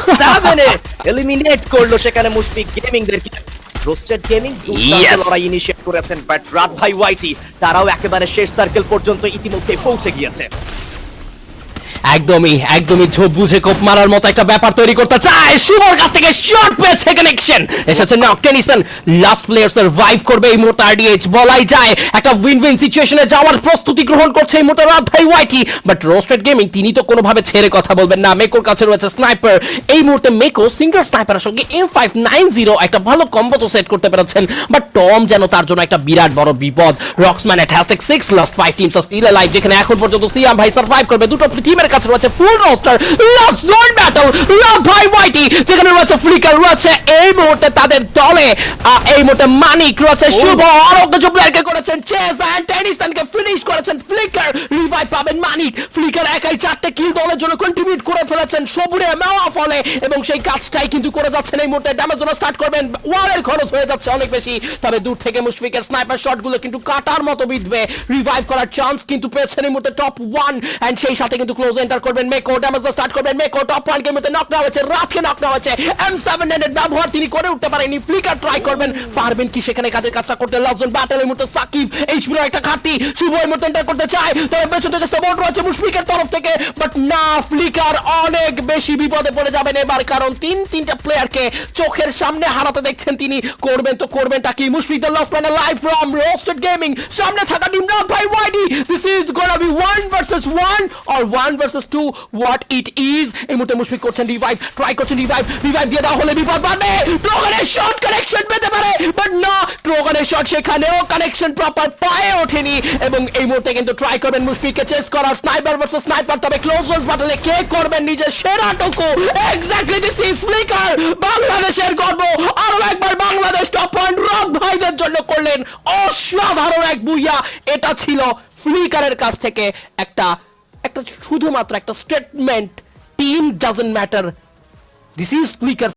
7 এ eliminate করলো সেখানে Mushfiq গেমিংদেরকে। Roasted gaming দুর্দান্ত লড়াই ইনিশিয়েট করেছেন, বাট রাত ভাই ওয়াইটি তারাও একেবারে শেষ সার্কেল পর্যন্ত ইতিমধ্যে পৌঁছে গিয়েছে। একদমই ঝোপ বুঝে কোপ মারার মতো একটা ব্যাপার তৈরি করতে চায়। শুভর কাছ থেকে শট পেয়েছে, কানেকশন এসেছে knock Tennyson. Last player survive করবে এই মুহূর্তে আরডিএইচ, বলাই যায় একটা উইন উইন সিচুয়েশনে যাওয়ার প্রস্তুতি গ্রহণ করছে এই মুহূর্তে রাত ভাই ওয়াইটি। বাট রোস্টেড গেমিং তিনি তো কোনোভাবে ছেড়ে কথা বলবেন না। মেকোর কাছে রয়েছে স্নাইপার, এই মুহূর্তে মেকো সিঙ্গেল স্নাইপারের সঙ্গে M590 একটা ভালো কম্বো তো সেট করতে পেরেছেন, বাট টম যেন তার জন্য একটা বিরাট বড় বিপদ। Roxman at hashtag 6 last 5 teams of still live, যেখানে এখন পর্যন্ত সিয়াম ভাই সার্ভাইভ করবে। দুটো টিমের কাছে রয়েছে ফুল রোস্টার। লাস্ট জোন ব্যাটল রাত ভাই ওয়াইটি, যেখানে রয়েছে ফ্লিকার রয়েছে এই মুহূর্তে তাদের দলে। এই মুহূর্তে মানিক রয়েছে, শুভ আরোগ্য প্লেয়ারকে করেছেন চেস এন্ড টেনিসনকে ফিনিশ করেছেন ফ্লিকার। রিভাইভ পাবেন মানিক। ফ্লিকার একাই 4টে কিল দলের জন্য কন্ট্রিবিউট করে ফেলেছেন সবুরে মেওয়া ফলে, এবং সেই কাজটাই কিন্তু করে যাচ্ছেন এই মুহূর্তে। ড্যামেজ জন্য স্টার্ট করবেন, ওয়ালের খরচ হয়ে যাচ্ছে অনেক বেশি, তবে দূর থেকে মুশফিকের স্নাইপার শটগুলো কিন্তু কাটার মতো বিঁধবে। রিভাইভ করার চান্স কিন্তু পেয়েছেন এই মুহূর্তে টপ 1, এন্ড সেই সাথে কিন্তু ক্লোজ এন্টার করবেন মেকো। ড্যামেজ স্টার্ট করবেন মেকো। টপ 1 কে মধ্যে নক হয়েছে, রাতকে নক হয়েছে। M7 এর ব্যবহার তিনি করে উঠতে পারেননি। ফ্লিকার ট্রাই করবেন, পারবেন কি সেখানে কাজটা করতে? লাস্ট জোন ব্যাটল এই মুহূর্তে সাকিব, এইচপির একটা ঘাটতি। শুভ এই মুহূর্তে এন্টার করতে চায়, তবে পেছন থেকে সাপোর্ট রয়েছে মুশফিকের তরফ থেকে, বাট না, ফ্লিকার অনেক বেশি বিপদে পড়ে যাবেন এবার, কারণ তিনটা প্লেয়ারকে চোখের সামনে হারাতে দেখছেন তিনি। করবেনটা কি? Mushfiq the last panel live from roasted gaming, সামনে থাকা টিম রাত ভাই ওয়াইডি। This is gonna be 1 versus 1 or 1 versus 2, what it is. এই মুহূর্তে মুশফিক করছেন রিভাইভ, ট্রাই করছেন রিভাইভ দিয়ে দেওয়া হলে বিপদ বাড়বে। ট্রোগানের শট কানেকশন পেতে পারে, বাট না, ট্রোগানের শট সেখানেও কানেকশন প্রপার পায়ে ওঠেনি, এবং এই মুহূর্তে কিন্তু ট্রাই করবেন মুশফিককে চেস করার। স্নাইপার ভার্সেস স্নাইপার, তবে ক্লোজ রেঞ্জ ব্যাটলে কে করবেন নিজের সেরাটুকু? এক্স্যাক্টলি দিস ইজ ফ্লিকার, বাংলাদেশের গর্ব। আরো একবার বাংলাদেশ টপ পয়েন্ট রাত ভাইদের জন্য করলেন অসাধারণ এক বুইয়া। এটা ছিল ফ্লিকারের কাছ থেকে একটা শুধুমাত্র একটা statement, team doesn't matter, this is flicker.